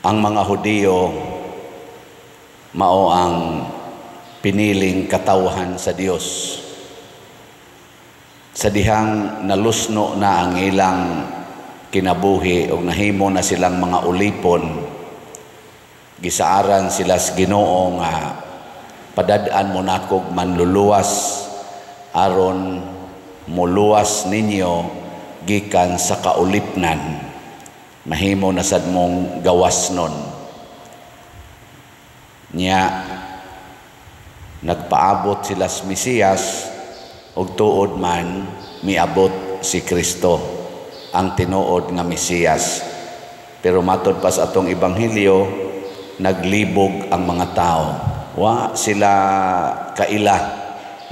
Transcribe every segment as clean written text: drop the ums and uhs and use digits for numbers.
Ang mga Hudiyo mao ang piniling katawhan sa Dios. Sa dihang nalusno na ang ilang kinabuhi o nahimo na silang mga ulipon, gisaaran sila sa Ginoo nga padadaan mo nakog manluluwas aron muluwas ninyo gikan sa kaulipnan. Mahimo na sad mong gawasnon. Nya nagpaabot sila sa Mesiyas ug tuod man miabot si Kristo ang tinuod nga Mesiyas. Pero matod pa sa atong ebanghelyo, naglibog ang mga tao. Wa sila kaila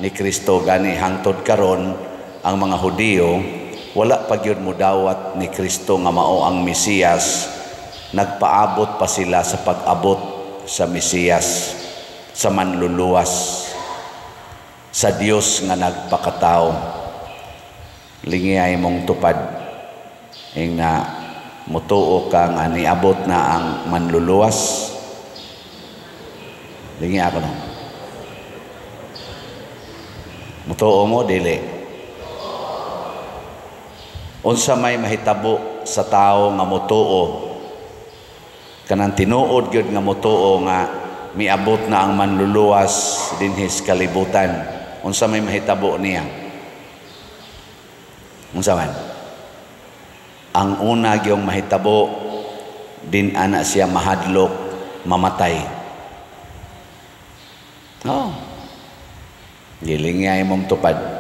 ni Kristo gani hangtod karon ang mga Hudiyo wala pa gyud mo dawat ni Kristo nga mao ang Mesiyas. Nagpaabot pa sila sa pag-abot sa Mesiyas, sa manluluwas, sa Dios nga nagpakatao. Lingiyay mong tupad ing na mutuo ka nga niabot na ang manluluwas. Lingi ako no. Mutuo mo dili. Unsa may mahitabo sa tao nga mutuo, kanang tinuod gyud nga mutuo nga miabot na ang manluluwas dinhis kalibutan. Unsa may mahitabo niya? Unsa man? Ang una gyung mahitabo, din ana siya mahadlok, mamatay. Oh. Gilingay mong tupad.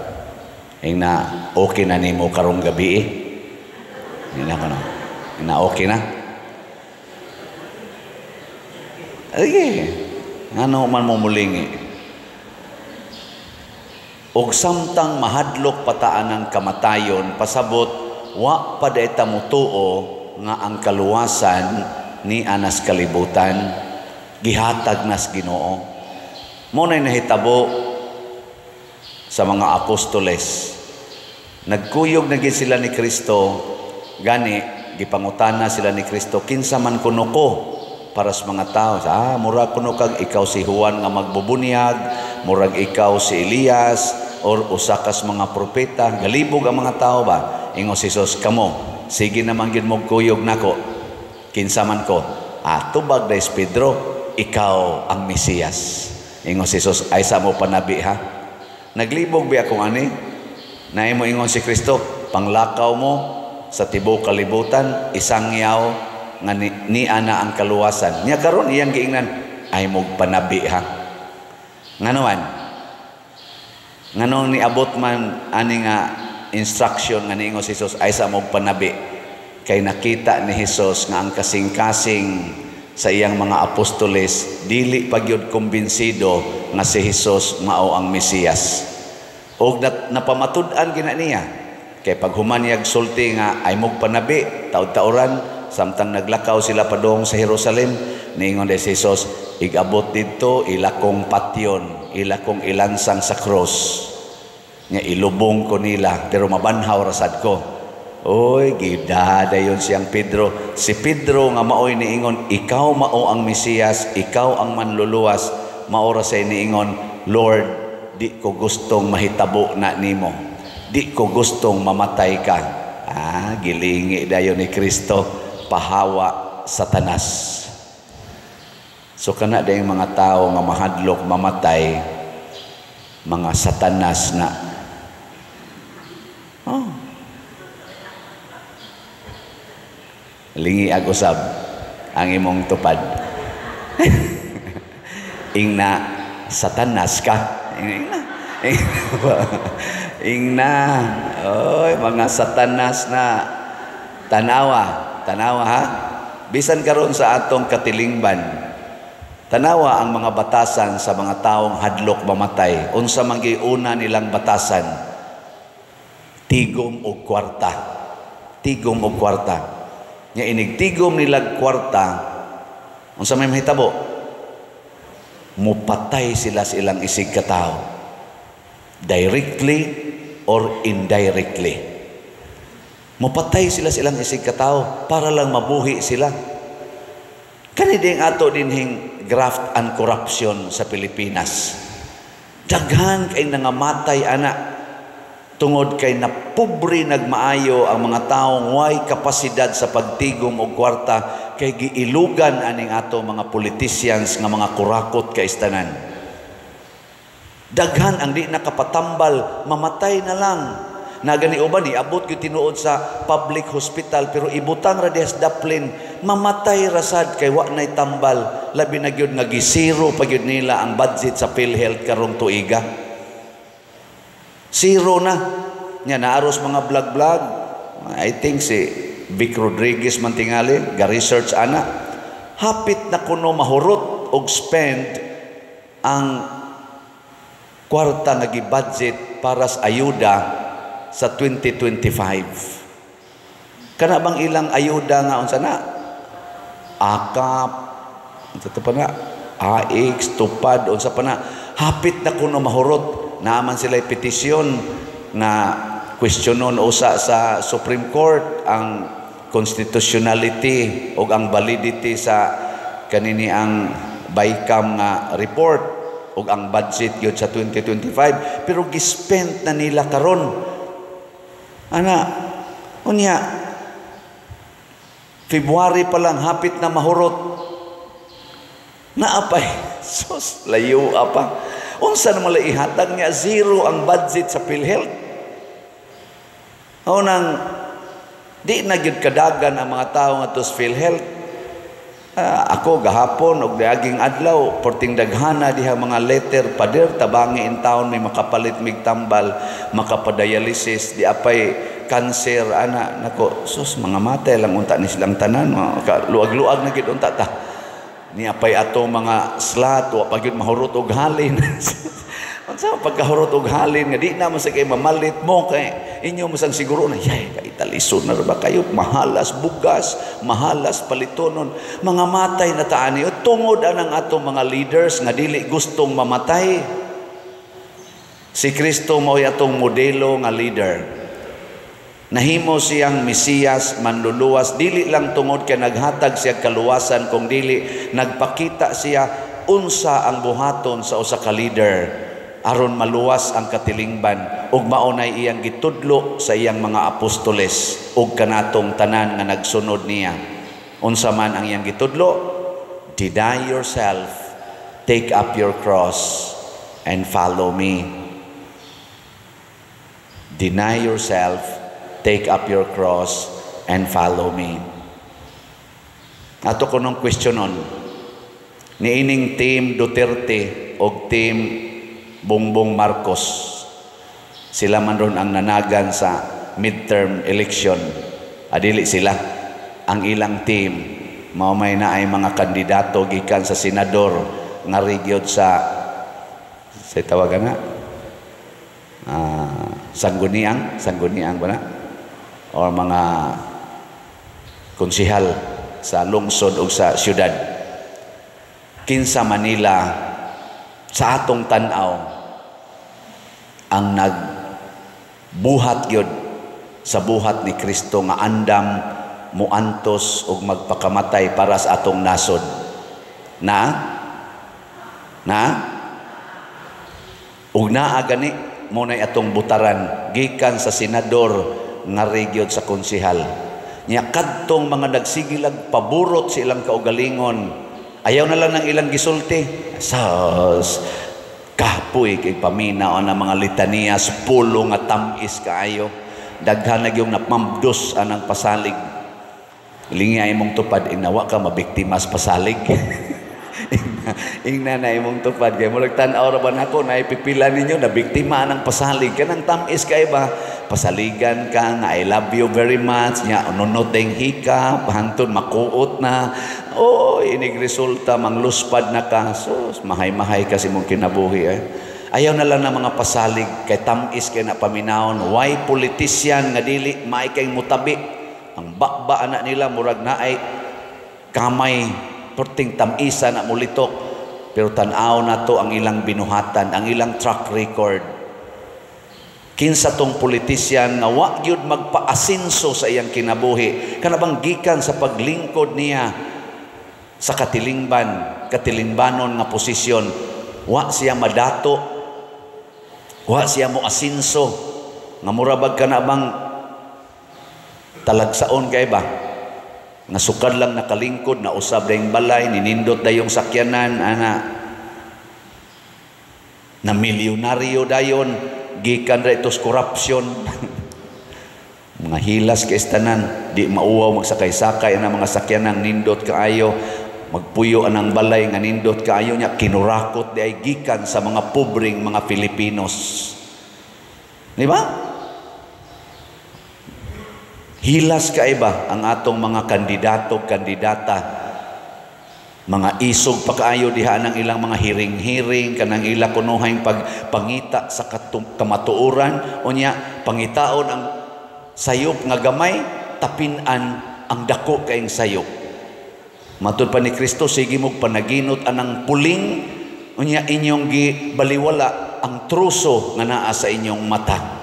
Ing na okay na nimo karong gabi eh. Ina ko na. Ina okay na. Ay, ano man mo mulingi. Og samtang mahadlok pataan ng kamatayon, pasabot wa pa dayta mutuo nga ang kaluwasan ni anas kalibutan gihatag nas Ginoo. Mo nay nahitabo sa mga apostoles. Nagkuyog na gid sila ni Kristo, gani gipangutana sila ni Kristo, kinsa man kuno ko para sa mga tao. Murag kuno kag ikaw si Juan nga magbubunyag, murag ikaw si Elias or usa ka sa mga propeta. Galibog ang mga tao ba? Ingo si Jesus, kamo sige naman gid mo kuyog nako. Kinsa man ko? Tubag dais Pedro, ikaw ang Mesiyas. Ingo si Jesus, ay sa mo panabi ha. Naglibog biya kung ani, na imo ingon si Kristo, panglakaw mo sa tibuok kalibutan, isang yaw nga ni ana ang kaluwasan. Nya karon iyang giingnan, ay mo panabi ha. Nganoan? Nganong niabot man ani nga instruction nga niingon si Jesus, ay sa mo panabi. Kay nakita ni Jesus nga ang kasing-kasing sa iyang mga apostoles, dili pagyud kumbinsido nga si Jesus mao ang Mesiyas. Og napamatud-an gina niya. Kay paghumanyag sulti nga ay mog panabi, taud-tauran, samtang naglakaw sila padong sa Jerusalem, niingon ni Jesus, igabot dito, ilakong patyon, ilakong ilansang sa cross. Nya ilubong ko nila, pero mabanhaw rasad ko. Oy, gidadayon siyang Pedro. Si Pedro nga maoy niingon, ikaw mao ang Mesiyas, ikaw ang manluluwas. Maora say niingon, Lord, di ko gustong mahitabo na nimo. Di ko gustong mamatay ka. Gilingi dayon ni Kristo, pahawa Satanas. So kana dayong mga tao nga mahadlok mamatay, mga Satanas na. Lingi agusab ang imong tupad. Ingna Satanas ka. Ingna. Oy, mga Satanas na. Tanawa ha. Bisan karon sa atong katilingban. Tanawa ang mga batasan sa mga taong hadlok mamatay. Unsa man giuna nilang batasan? Tigom og kwarta. Tigom og kwarta. Nya inigtigom nila kwarta, unsa may mahitabo? Mupatay sila sa ilang isig katao. Directly or indirectly. Mupatay sila sa ilang isig katao para lang mabuhi sila. Kaniding ato dinhing graft and corruption sa Pilipinas. Daghan kay nangamatay anak tungod kay napobre nagmaayo ang mga taong way kapasidad sa pagtigom og kwarta kay giilugan aning ato mga politicians nga mga kurakot kay istanan. Daghan ang di nakapatambal, mamatay na lang. Nagani uban abot gyud tinuod sa public hospital pero ibutang ra dias daplin, mamatay rasad kay wa nay tambal, labi na gyud nga gisiro pa gyud nila ang budget sa PhilHealth karong tuiga. Zero na. Nya naaros mga vlog-vlog. I think si Vic Rodriguez man tingali, ga-research ana. Hapit na kuno mahurot og spend ang kwarta nga gi-budget para sa ayuda sa 2025. Kana bang ilang ayuda nga unsa na? AKAP, unsa pa na? AX, tupad, unsa pa na? Hapit na kuno mahurot. Naaman sila petisyon na questionon usa sa Supreme Court ang constitutionality o ang validity sa kanini ang BICAM nga report o ang budget yun sa 2025 pero gispend na nila karon. Unya February pa lang hapit na mahurot. Naapay sus layo apa. Unsa na mala ihatag niya zero ang budget sa PhilHealth. Nang di na gyud kadagan ang mga tawo ngadto sa PhilHealth. Ako gahapon og daaging adlaw porting daghana diha mga letter pader tabangi in town may makapalit mig tambal, makapadialysis, di apay cancer ana nako sus mga matay lang unta ni silang tanan, luag-luag na gid unta ta. Ni apay ato mga slat wa pa gyud mahurot og halin. Unsa pagkahurot og halin nga di na man sa kay mamalit mo kay inyo masang siguro na yay kay talisod na ba kayo mahalas bugas, mahalas palitonon, mga matay na taani tungod anang ato mga leaders nga dili gustong mamatay. Si Kristo mao atong modelo nga leader. Nahimo siyang Mesiyas, manluluwas, dili lang tungod kay naghatag siya kaluwasan, kung dili nagpakita siya unsa ang buhaton sa usa ka leader aron maluwas ang katilingban ug maunay iyang gitudlo sa iyang mga apostoles ug kanatong tanan nga nagsunod niya. Unsa man ang iyang gitudlo? Deny yourself, take up your cross and follow me. Deny yourself, take up your cross and follow me. Ato ko nung questionon niining team Duterte o team Bongbong Marcos, sila man ron ang nanagan sa midterm election. Adili sila ang ilang team mao may na ay mga kandidato gikan sa senador nga region sa tawagan na sangguniang ba na o mga konsehal sa lungsod o sa syudad. Kinsa Manila sa atong tan-aw ang nagbuhat yun sa buhat ni Kristo nga andam muantos og magpakamatay para sa atong nasod. Ug naa gani mo nay atong butaran gikan sa senador nga region sa konsehal. Nya kadtong mga nagsigilag paburot sa ilang kaugalingon, ayaw na lang ng ilang gisulti. Kapoy kay paminaw na mga litanias pulo nga tamis kaayo. Daghan na yung napamdos anang pasalig. Lingi ay mong tupad inawa ka mabiktimas pasalig. Ingna na imong tupad kay mulag tan-aw ra ba nako na ipipila ninyo na biktima ng pasalig kanang tamis kay ba pasaligan ka nga I love you very much nya nunoteng hika hangtod makuot na inig resulta mangluspad na ka sus mahay-mahay kasi mong kinabuhi ayaw na lang ng mga pasalig kay tamis kay na paminawon why politician nga dili maay kay mutabi ang bakba anak nila murag na ay kamay porting tamisa na mulitok pero tan-aw na to ang ilang binuhatan ang ilang track record. Kinsa tong politician nga wa gyud magpaasinso sa iyang kinabuhi kanabang gikan sa paglingkod niya sa katilingbanon nga posisyon. Wa siya madato, wa siya mo asinso, nga murabag ka na bang talagsaon kay ba? Nga sukad lang nakalingkod, na usab dayong balay, ninindot dayong sakyanan, na milyonaryo dayon, gikan ra itos korupsyon. Mga hilas kay istanan, di mauwaw magsakay-sakay ang mga sakyanan, nindot kaayo, magpuyo anang balay nga nindot kaayo niya, kinurakot di ay gikan sa mga pobring mga Filipinos. Di ba? Hilas kaiba ang atong mga kandidato, kandidata. Mga isog pa kaayo diha ng ilang mga hiring-hiring, kanang ila kunuhang pagpangita sa kamatuoran, o niya, pangitaon ang sayop nga gamay, tapinan ang dako kayong sayop. Matud pa ni Kristo, sige mo panaginot anang puling, o niya inyong gibaliwala ang truso nga naa sa inyong mata.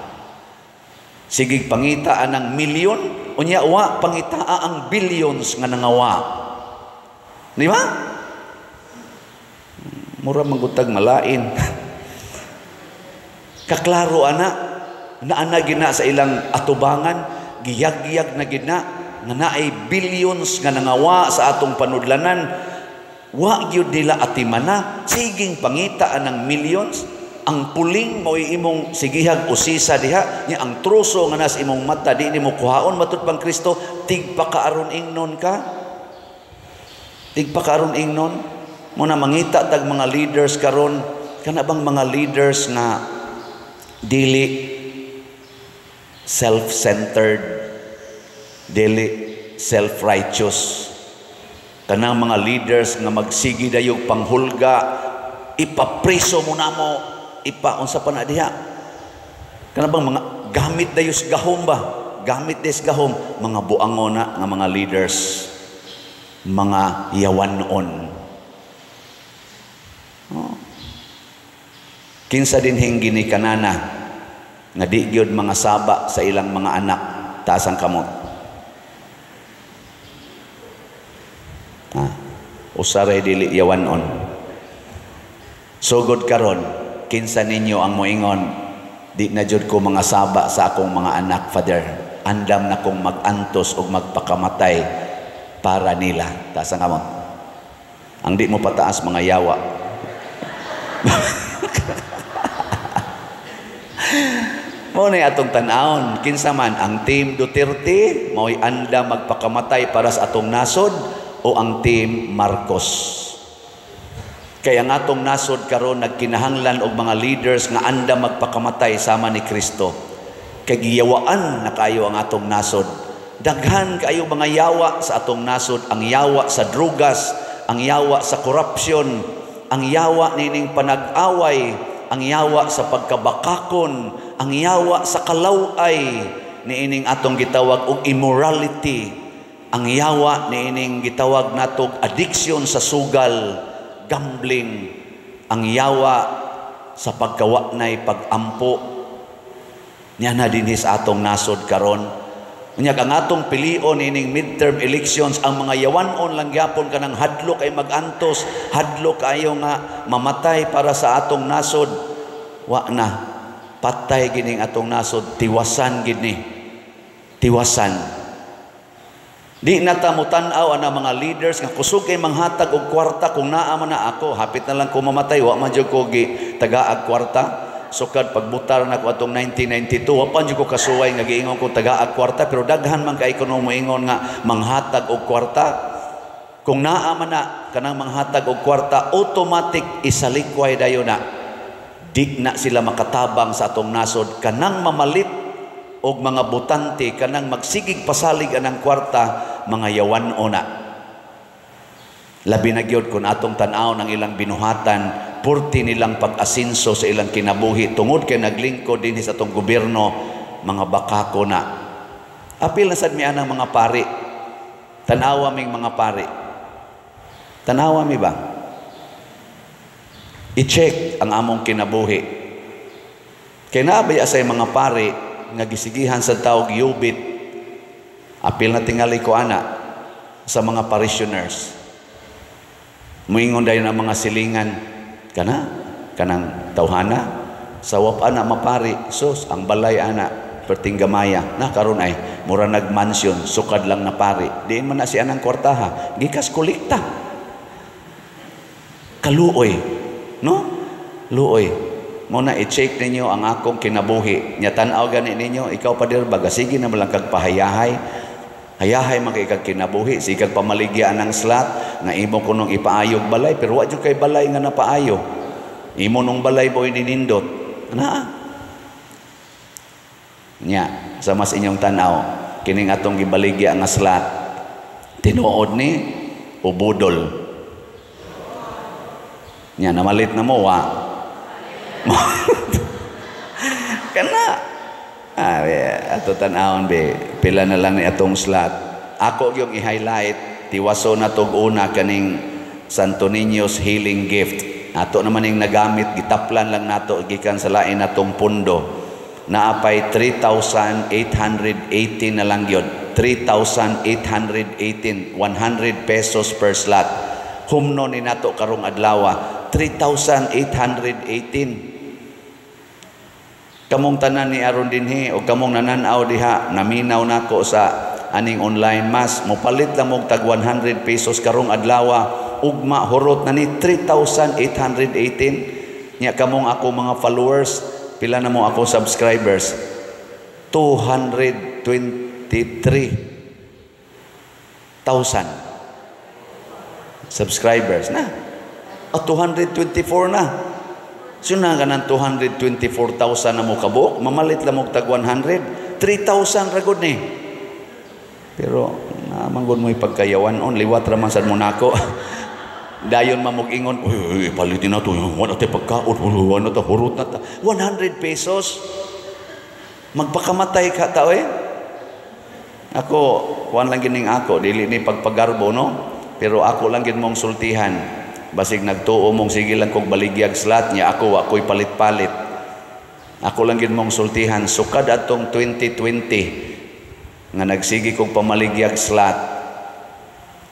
Sige pangita anang milyon, unya wa pangitaa ang billions nga nangawa. Di ba? Mura manggutag malain. Kaklaro ana gina sa ilang atubangan, giyag-giyag na gina nga naay billions nga nangawa sa atong panudlanan. Wa gyud nila atimana, siging pangita anang millions. Ang puling mo imong sigihag usisa diha, nya ang truso nga nas imong mata di nimo kuhaon matud pang Kristo, tigpa kaaron ingnon ka. Tigpa kaaron ingnon mo na mangita tag mga leaders karon, kana bang mga leaders nga dili self-centered, dili self-righteous. Kanang mga leaders nga magsigi dayog panghulga, ipapriso mo na mo, unsa pa na diha. Kana bang mga gamit dayos gahom ba? Gamit des gahom, mga buangona nga mga leaders, mga yawanon. Kinsa din hinggini kanana nga di gyud mga saba sa ilang mga anak, taas ang kamot. Usaray dili yawanon. Sugod karon, kinsa ninyo ang moingon, di na jud ko mga saba sa akong mga anak, Father. Andam na kong magantos o magpakamatay para nila. Taas ang kamot. Ang di mo pataas, mga yawa. Mo na atong tan-aon, kinsa man ang team Duterte mao'y andam magpakamatay para sa atong nasod, o ang team Marcos. Kaya ang atong nasod karon nagkinahanglan og mga leaders nga anda magpakamatay sama ni Kristo. Kay giyawaan na kayo ang atong nasod. Daghan kayo mga yawa sa atong nasod, ang yawa sa drugas, ang yawa sa korupsyon, ang yawa nining panag-away, ang yawa sa pagkabakakon, ang yawa sa kalaway, niining atong gitawag og immorality, ang yawa niining gitawag natog addiction sa sugal, gambling, ang yawa sa pagkawanay pag-ampo. Niya na dinis atong nasod karon. Unyag ang atong pilion ining midterm elections, ang mga yawanon lang gyapon kanang hadlok ay magantos, hadlok ayo nga mamatay para sa atong nasod. Wa na, patay gining atong nasod, tiwasan gid ni. Tiwasan. Di na ta mo tan-aw ana mga leaders nga kusog kay manghatag og kwarta. Kung naa man na ako, hapit na lang ko mamatay, wa man jud ko gi tagaag kwarta. Sukad pagbutar na ko atong 1992, wa pa jud ko kasuway nga giingon ko tagaag kwarta, pero daghan man kay kuno moingon nga manghatag og kwarta. Kung naa man na kanang manghatag og kwarta, automatic isalikway dayon na. Di na sila makatabang sa atong nasod, kanang mamalit og mga butante, kanang magsigig pasalig anang kwarta, mga yawan na. Labi na gyud kung atong tan-aw ng ilang binuhatan, purti nilang pag-asinso sa ilang kinabuhi tungod kay naglingkod din sa atong gobyerno, mga bakako na. Apil na sad mi anang mga pari. Tan-awa ming mga pari. Tan-awa mi ba? I-check ang among kinabuhi. Kay naabay asay mga pari nga gisigihan sa tawag yubit. Apil na tingali ko ana sa mga parishioners. Muingon dayon ang mga silingan kanang tawhana sawap ana mapari sus ang balay ana perting gamaya na karon ay mura nagmansyon sukad lang na pari diin man na si anang kwartaha gikas kolekta kaluoy no luoy mo na i-check ninyo ang akong kinabuhi nya tan-aw gani ninyo ikaw pa dir baga sige na malang kag pahayahay hayahay makikag kinabuhi sikag pamaligyan ng slot nga imo kunong ipaayog balay pero wa jud kay balay nga napaayo imo nung balay boy ninindot ana nya sa mas inyong tan-aw kining atong gibaligya nga slot tinuod ni ubudol nya namalit na mo wa kana ato tan-awon be pila na lang ni atong slot ako yung i-highlight tiwaso na tog una kaning Santo Niño's healing gift ato naman yung nagamit gitaplan lang nato gikan sa lain natong pundo naapay 3,818 na lang yun 3,818 100 pesos per slot humno ni nato karong adlaw 3,818 kamong tanan ni aron dinhi o kamong nananaw diha naminaw nako sa aning online mass mopalit lang mo tag 100 pesos karong adlaw ugma horot na ni 3,818 nya kamong ako mga followers pila na mo ako subscribers 223,000 subscribers na 224 na suna ka ng 224,000 na mo kabuk, mamalit lang mo tag 100, 3,000 ragod ni. Pero, namanggod mo ipagkayawan on, liwat raman sa monako. Dayon mamug-ingon, uy, palitin na ito, wala tayo pagkaon, wala tayo, hurot na tayo. 100 pesos, magpakamatay ka tao eh. Ako, kuwan lang gining ako, dili ni pagpagarbo, no? Pero ako lang gin mong sultihan. Basig nagtuo mong sige lang kong baligyag slot niya ako ako'y palit-palit ako lang gid mong sultihan sukad atong 2020 nga nagsigi kong pamaligyag slot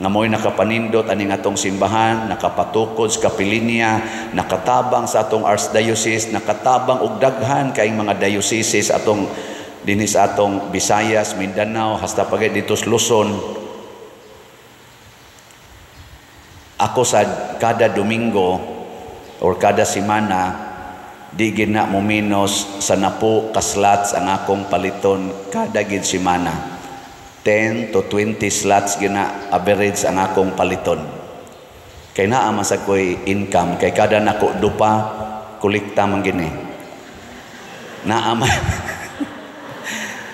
nga mo'y nakapanindot aning atong simbahan nakapatukod sa kapilinya nakatabang sa atong archdiocese nakatabang og daghan kaing mga dioceses atong dinhi sa atong Visayas, Mindanao hasta pagay dito sa Luzon. Ako sa kada Domingo or kada semana di gina mo minus sa 10 ka slots ang akong paliton kada gid semana 10 to 20 slots gina average ang akong paliton kay naa man sa koy income kay kada nako dupa kolekta man gini naa man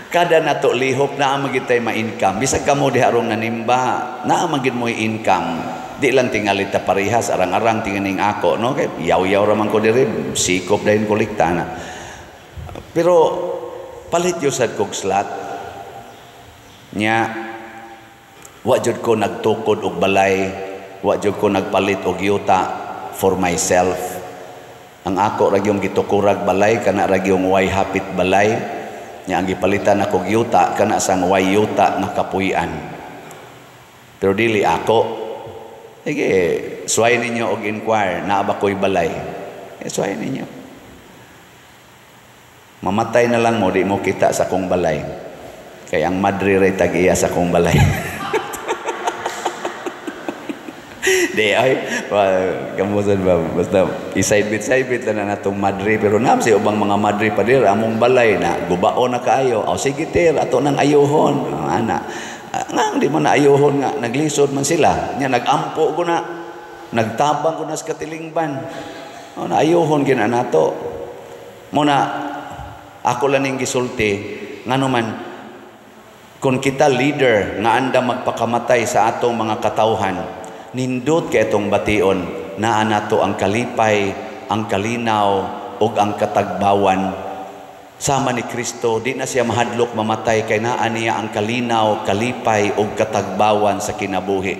kada nato lihok naa man gid tay ma-income bisag kamo diha arong nanimba naa man gid mo income di lang tingali ta parehas arang-arang tinganing ako no kay yaw-yaw ra man ko diri sikop dayon kolekta na pero palit yo sad kog slot nya wa jud ko nagtukod og balay wa jud ko nagpalit og yuta for myself ang ako ra gyung gitukurag balay kana ra gyung way hapit balay nya ang gipalitan ako og yuta kana sang way yuta nga kapuy-an pero dili ako. Sige, suway ninyo og inquire, naa ba ko'y balay? Suway ninyo. Mamatay na lang mo, di mo kita sa kong balay. Kaya ang madre ray tag-iya sa kong balay. Di ay, kamusan ba? Basta iside-bit na natong madre. Pero naam si ubang mga madre pa dir, among balay na gubaon na kaayo. O sige tir, ato nang ayuhon. Ana. Nga di man naayuhon nga naglisod man sila nya nagampo ko na nagtabang ko na sa katilingban naayuhon gina nato mo na ako lang ning gisulti ngano man kung kita leader nga anda magpakamatay sa atong mga katawhan nindot kay itong bation naa nato ang kalipay ang kalinaw ug ang katagbawan sama ni Kristo, di na siya mahadlok mamatay kay naa niya ang kalinaw, kalipay o katagbawan sa kinabuhi.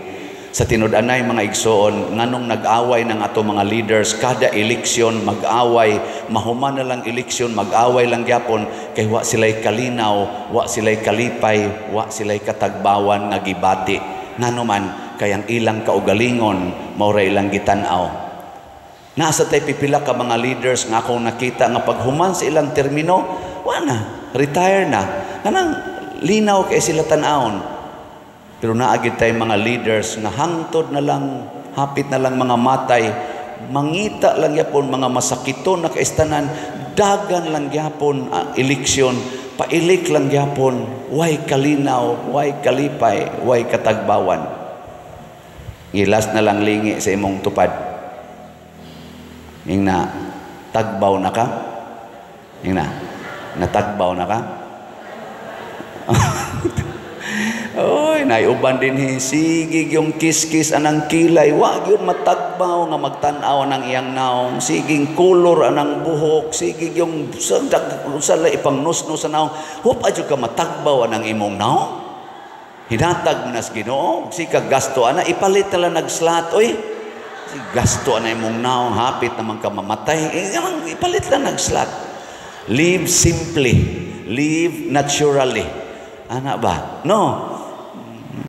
Sa tinud-anay mga igsoon, nganong nag-away ng ato mga leaders, kada eleksyon mag-away, mahuman na lang eleksyon, mag-away lang gyapon kay wa sila'y kalinaw, wa sila'y kalipay, wa sila'y katagbawan nga gibati. Ngano man, kayang ilang kaugalingon maura ilang gitanaw. Nasa tay pipila ka mga leaders nga akong nakita nga paghuman sa ilang termino, wala, retire na. Kanang linaw kay sila tan-aon. Pero naagid tay mga leaders nga hangtod na lang, hapit na lang mga matay, mangita lang yapon mga masakiton na kaistanan, dagan lang yapon eleksyon, pailik lang yapon, way kalinaw, way kalipay, way katagbawan. Ilas na lang lingi sa imong tupad. Yung na, tagbaw na ka? Yung na, natagbaw na ka? Oy, naiuban din sigig yung kiskis anang kilay, wag yun matagbaw nga magtanaw ng iyang naong, siging kulor anang buhok, sigig yung sa ipang nusno sa naong, hupad yung ka matagbaw anang imong naong, hinatag mo nas Ginoo, si kagasto ana, ipalit na lang nagslat, oy, si gasto ana imong naong, hapit naman ka mamatay, ipalit lang nagslat. Live simply, live naturally. Ana ba? No.